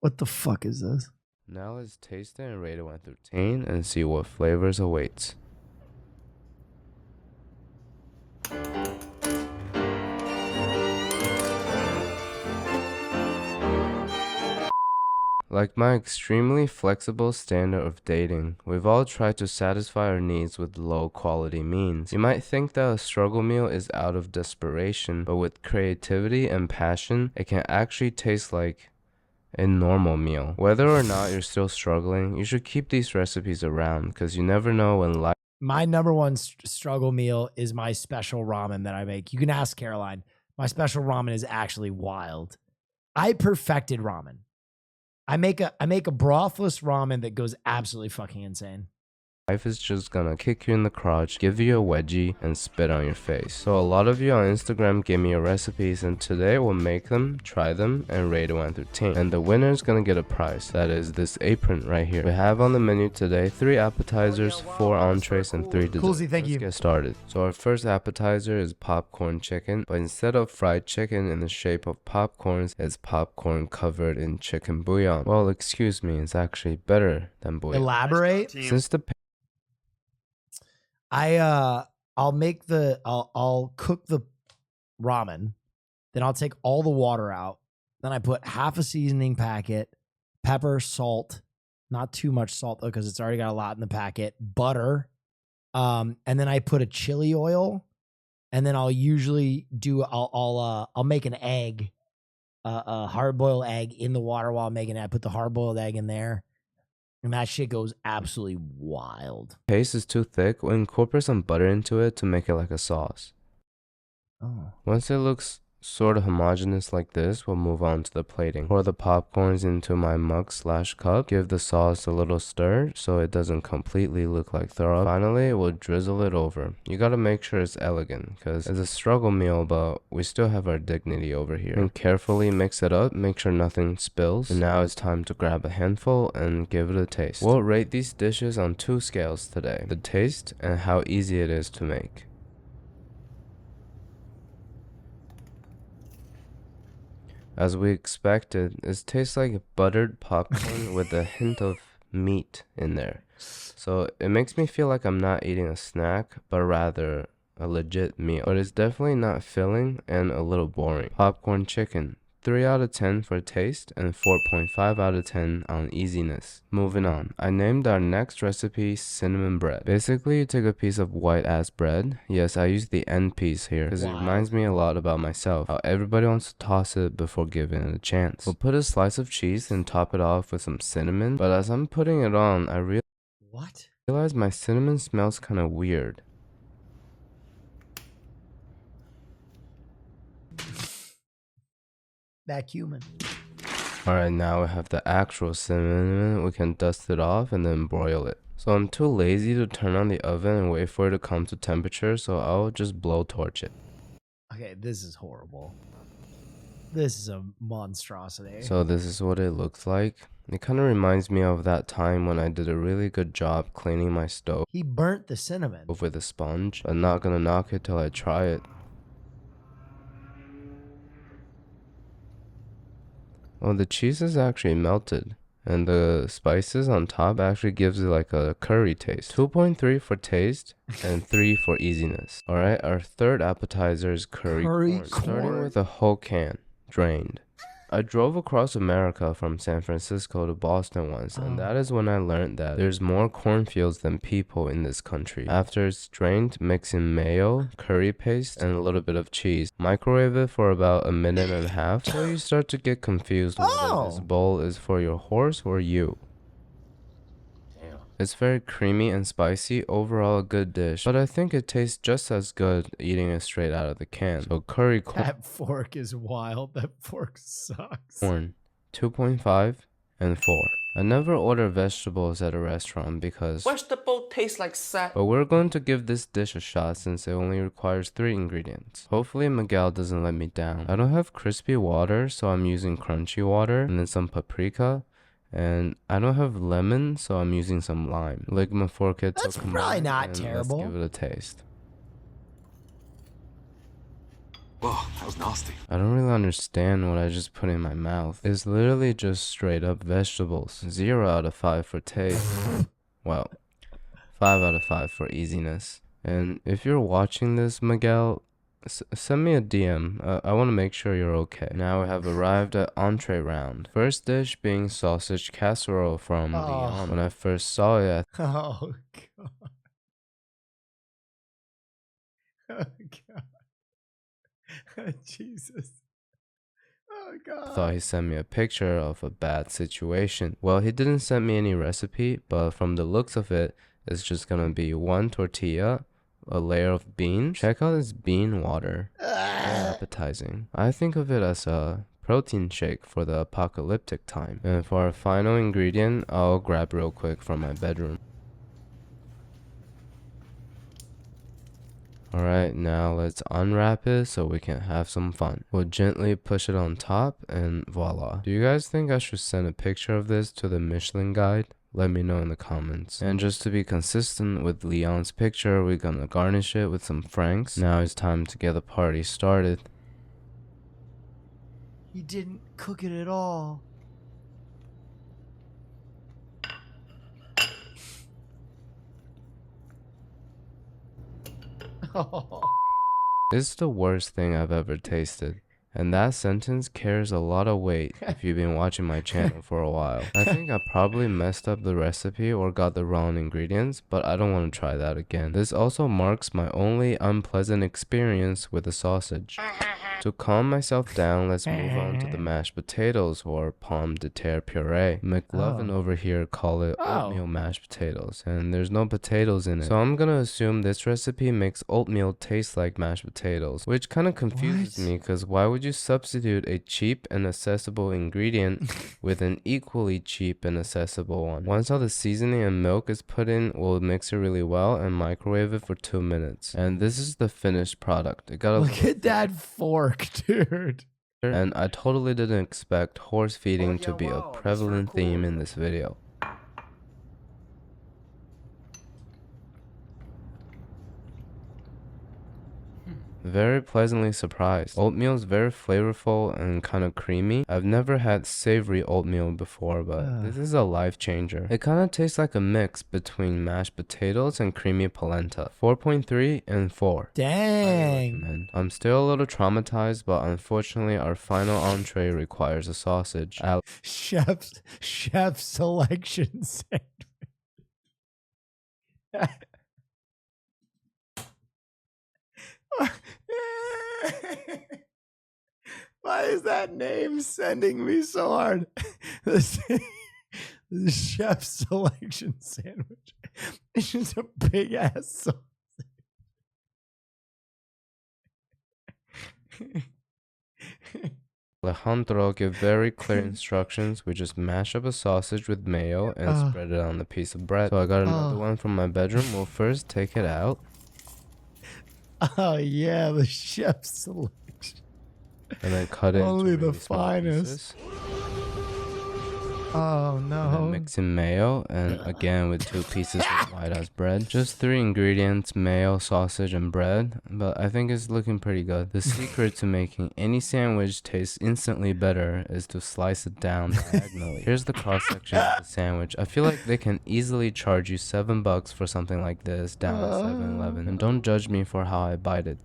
What the fuck is this? Now let's taste it and rate it 1 through 10 and see what flavors awaits. Like my extremely flexible standard of dating, we've all tried to satisfy our needs with low quality means. You might think that a struggle meal is out of desperation, but with creativity and passion, it can actually taste like a normal meal. Whether or not you're still struggling, you should keep these recipes around because you never know when life. My number one struggle meal is my special ramen that I make. You can ask Caroline. My special ramen is actually wild. I perfected ramen. I make a brothless ramen that goes absolutely fucking insane. Life is just gonna kick you in the crotch, give you a wedgie, and spit on your face. So a lot of you on Instagram gave me your recipes, and today we'll make them, try them, and rate it 1 through 10. And the winner is gonna get a prize. That is this apron right here. We have on the menu today 3 appetizers, 4 entrees, and 3 desserts. Coolsy, thank you. Let's get started. So our first appetizer is popcorn chicken, but instead of fried chicken in the shape of popcorns, it's popcorn covered in chicken bouillon. Well, excuse me, it's actually better than bouillon. Elaborate. Since the I'll cook the ramen, then I'll take all the water out. Then I put half a seasoning packet, pepper, salt, not too much salt though, because it's already got a lot in the packet, butter. And then I put a chili oil, and then I'll usually I'll make an egg, a hard boiled egg in the water while I'm making it. I put the hard boiled egg in there. And that shit goes absolutely wild. Paste is too thick, we'll incorporate some butter into it to make it like a sauce. Oh. Once it looks sort of homogeneous like this, we'll move on to the plating. Pour the popcorns into my mug/cup. Give the sauce a little stir so it doesn't completely look like throw up. Finally, we'll drizzle it over. You gotta make sure it's elegant because it's a struggle meal, but we still have our dignity over here. And carefully mix it up, make sure nothing spills. And now it's time to grab a handful and give it a taste. We'll rate these dishes on 2 scales today: the taste and how easy it is to make. As we expected, it tastes like buttered popcorn with a hint of meat in there. So it makes me feel like I'm not eating a snack, but rather a legit meal. But it's definitely not filling and a little boring. Popcorn chicken. 3 out of 10 for taste and 4.5 out of 10 on easiness. Moving on, I named our next recipe cinnamon bread. Basically, you take a piece of white ass bread. Yes, I use the end piece here because it reminds me a lot about myself. How everybody wants to toss it before giving it a chance. We'll put a slice of cheese and top it off with some cinnamon. But as I'm putting it on, I realize my cinnamon smells kind of weird. That cumin. Alright, now we have the actual cinnamon. We can dust it off and then broil it. So I'm too lazy to turn on the oven and wait for it to come to temperature, so I'll just blowtorch it. Okay, this is horrible. This is a monstrosity. So this is what it looks like. It kind of reminds me of that time when I did a really good job cleaning my stove. He burnt the cinnamon With a sponge, but not gonna knock it till I try it. Oh, the cheese is actually melted, and the spices on top actually gives it like a curry taste. 2.3 for taste and 3 for easiness. Alright, our third appetizer is curry corn. Starting with a whole can, drained. I drove across America from San Francisco to Boston once, and that is when I learned that there's more cornfields than people in this country. After it's drained, mix in mayo, curry paste, and a little bit of cheese. Microwave it for about 1.5 minutes so you start to get confused whether this bowl is for your horse or you. It's very creamy and spicy, overall a good dish, but I think it tastes just as good eating it straight out of the can. So curry corn. That fork is wild. That fork sucks. Corn, 2.5 and 4. I never order vegetables at a restaurant because vegetable tastes like sap. But we're going to give this dish a shot since it only requires 3 ingredients. Hopefully Miguel doesn't let me down. I don't have crispy water, so I'm using crunchy water, and then some paprika. And I don't have lemon, so I'm using some lime. Ligma fork it. That's probably not terrible. Let's give it a taste. Whoa, that was nasty. I don't really understand what I just put in my mouth. It's literally just straight up vegetables. 0 out of 5 for taste. Well, 5 out of 5 for easiness. And if you're watching this, Miguel, send me a DM. I want to make sure you're okay. Now we have arrived at entree round. First dish being sausage casserole from Leon. When I first saw it, Oh god. Oh god. Jesus. Oh I god. thought he sent me a picture of a bad situation. Well, he didn't send me any recipe, but from the looks of it, it's just gonna be 1 tortilla, a layer of beans. Check out this bean water. Very appetizing. I think of it as a protein shake for the apocalyptic time. And for our final ingredient, I'll grab real quick from my bedroom. Alright, now let's unwrap it so we can have some fun. We'll gently push it on top and voila. Do you guys think I should send a picture of this to the Michelin guide? Let me know in the comments. And just to be consistent with Leon's picture, we're gonna garnish it with some franks. Now it's time to get the party started. He didn't cook it at all. It's the worst thing I've ever tasted. And that sentence carries a lot of weight if you've been watching my channel for a while. I think I probably messed up the recipe or got the wrong ingredients, but I don't want to try that again. This also marks my only unpleasant experience with the sausage. To calm myself down, let's move on to the mashed potatoes or pomme de terre puree. McLovin over here call it oatmeal mashed potatoes, and there's no potatoes in it. So I'm gonna assume this recipe makes oatmeal taste like mashed potatoes, which kind of confuses me because why would you substitute a cheap and accessible ingredient with an equally cheap and accessible one? Once all the seasoning and milk is put in, we'll mix it really well and microwave it for 2 minutes. And this is the finished product. It got a Look at that fork, dude. and I totally didn't expect horse feeding to be a prevalent theme in this video. Very pleasantly surprised. Oatmeal is very flavorful and kind of creamy. I've never had savory oatmeal before, but this is a life changer. It kind of tastes like a mix between mashed potatoes and creamy polenta. 4.3 and 4. Dang. I'm still a little traumatized, but unfortunately our final entree requires a sausage. Chef selection sandwich. Why is that name sending me so hard? The chef selection sandwich. It's just a big ass sausage. Alejandro give very clear instructions. We just mash up a sausage with mayo and spread it on the piece of bread. So I got another one from my bedroom. We'll first take it out. Oh yeah, the chef selection. And then cut it Only into the really small finest. pieces. Oh And no. then mix in mayo, and again with 2 pieces of white ass bread. Just 3 ingredients, mayo, sausage, and bread. But I think it's looking pretty good. The secret to making any sandwich taste instantly better is to slice it down diagonally. Here's the cross section of the sandwich. I feel like they can easily charge you $7 for something like this down at 7-Eleven. And don't judge me for how I bite it.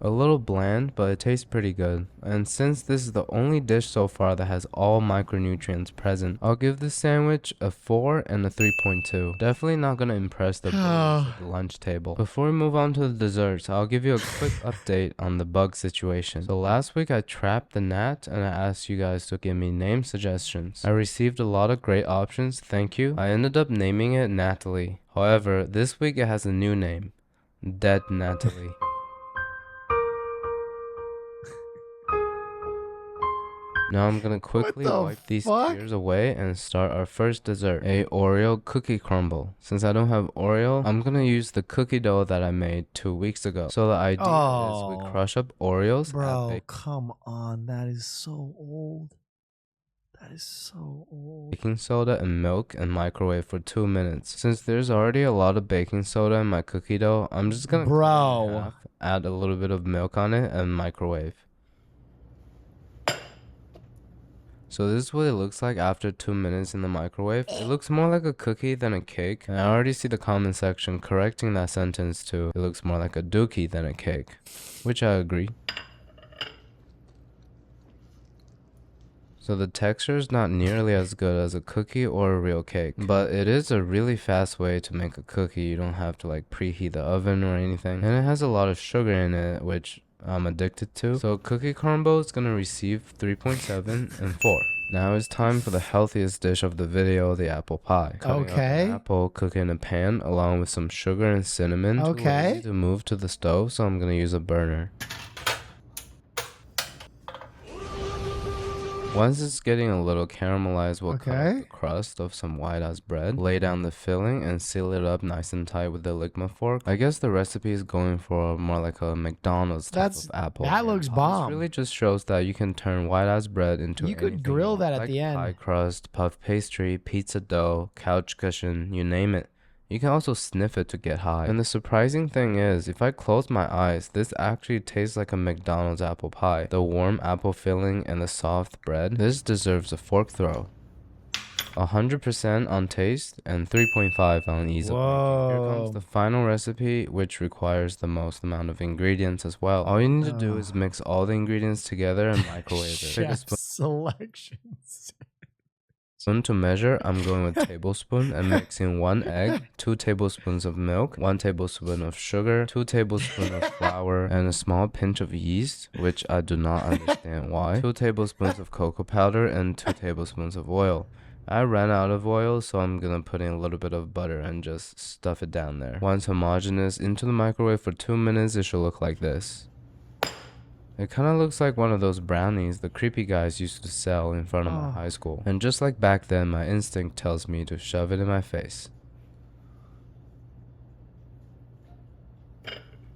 A little bland, but it tastes pretty good. And since this is the only dish so far that has all micronutrients present, I'll give this sandwich a 4 and a 3.2. Definitely not gonna impress the boys at the lunch table. Before we move on to the desserts, I'll give you a quick update on the bug situation. So last week I trapped the gnat and I asked you guys to give me name suggestions. I received a lot of great options, thank you. I ended up naming it Natalie. However, this week it has a new name. Dead Natalie. Now I'm gonna quickly wipe these tears away and start our first dessert, a Oreo cookie crumble. Since I don't have Oreo, I'm gonna use the cookie dough that I made 2 weeks ago. So the idea is we crush up Oreos. Bro, come on. That is so old. That is so old. Baking soda and milk and microwave for 2 minutes. Since there's already a lot of baking soda in my cookie dough, I'm just gonna cut it in half, add a little bit of milk on it, and microwave. So this is what it looks like after 2 minutes in the microwave. It looks more like a cookie than a cake. And I already see the comment section correcting that sentence to, it looks more like a dookie than a cake. Which I agree. So the texture is not nearly as good as a cookie or a real cake. But it is a really fast way to make a cookie. You don't have to like preheat the oven or anything. And it has a lot of sugar in it, which I'm addicted to. So cookie crumble is gonna receive 3.7 and 4. Now it's time for the healthiest dish of the video, the apple pie. Cutting up an apple, cook it in a pan along with some sugar and cinnamon. Too lazy to move to the stove, so I'm gonna use a burner. Once it's getting a little caramelized, we'll cut out the crust of some white ass bread, lay down the filling, and seal it up nice and tight with the Ligma fork. I guess the recipe is going for more like a McDonald's type of apple. That looks bomb. This really just shows that you can turn white ass bread into anything could grill that at like the end. Pie crust, puff pastry, pizza dough, couch cushion, you name it. You can also sniff it to get high. And the surprising thing is, if I close my eyes, this actually tastes like a McDonald's apple pie. The warm apple filling and the soft bread. This deserves a fork throw. 100% on taste and 3.5 on ease of making. Here comes the final recipe, which requires the most amount of ingredients as well. All you need to do is mix all the ingredients together and microwave it. Chef selections. Spoon to measure, I'm going with tablespoon and mixing 1 egg, 2 tablespoons of milk, 1 tablespoon of sugar, 2 tablespoons of flour, and a small pinch of yeast, which I do not understand why, 2 tablespoons of cocoa powder, and 2 tablespoons of oil. I ran out of oil, so I'm gonna put in a little bit of butter and just stuff it down there. Once homogeneous, into the microwave for 2 minutes, it should look like this. It kind of looks like one of those brownies the creepy guys used to sell in front of my high school. And just like back then, my instinct tells me to shove it in my face.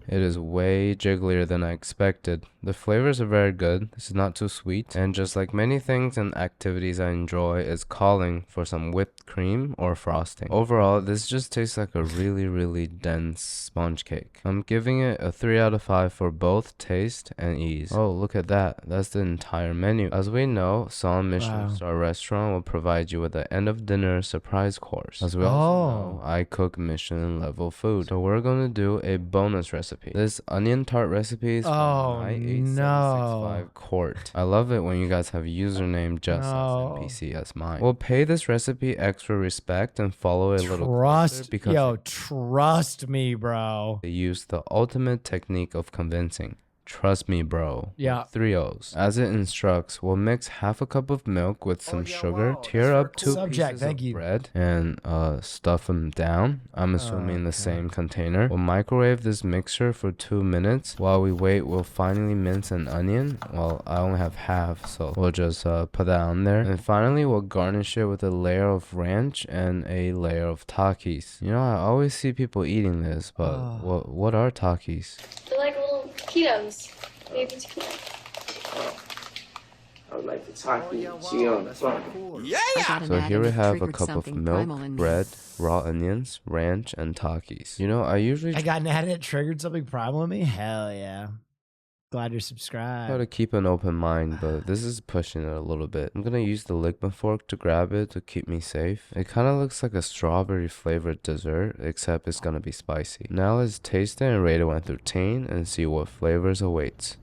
It is way jigglier than I expected. The flavors are very good. This is not too sweet. And just like many things and activities I enjoy, is calling for some whipped cream or frosting. Overall, this just tastes like a really dense sponge cake. I'm giving it a 3 out of 5 for both taste and ease. Oh, look at that. That's the entire menu. As we know, some Michelin star restaurant will provide you with an end of dinner surprise course. As we also know, I cook Michelin level food. So we're gonna do a bonus recipe. This onion tart recipe is from my 8765 court. I love it when you guys have username just as NPC as mine. We'll pay this recipe extra respect and follow a little closer because trust me, bro. they use the ultimate technique of convincing. Trust me, bro. Yeah. 3 O's. As it instructs, we'll mix half a cup of milk with some sugar, tear up 2 pieces of bread, and stuff them down. I'm assuming the same container. We'll microwave this mixture for 2 minutes. While we wait, we'll finally mince an onion. Well, I only have half, so we'll just put that on there. And finally, we'll garnish it with a layer of ranch and a layer of Takis. You know, I always see people eating this, but what are Takis? They're like little taquitos. Baby taquitos. I would like the taki. See on the front. So here we have a cup of milk, bread, raw onions, ranch, and Takis. You know, I got mad and it triggered something primal in me? Hell yeah. Glad you're subscribed. Try to keep an open mind, but this is pushing it a little bit. I'm gonna use the Ligma fork to grab it to keep me safe. It kind of looks like a strawberry flavored dessert, except it's gonna be spicy. Now let's taste it and rate it 1 through 10 and see what flavors awaits.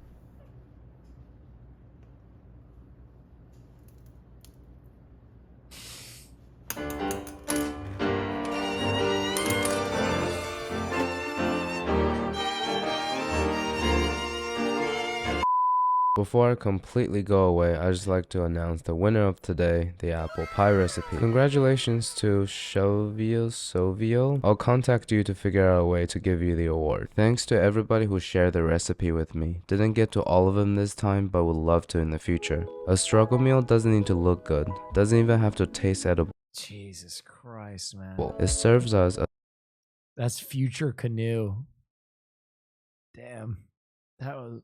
Before I completely go away, I'd just like to announce the winner of today, the apple pie recipe. Congratulations to Sovio. I'll contact you to figure out a way to give you the award. Thanks to everybody who shared the recipe with me. Didn't get to all of them this time, but would love to in the future. A struggle meal doesn't need to look good. Doesn't even have to taste edible. Jesus Christ, man. It serves us a That's future canoe. Damn. That was...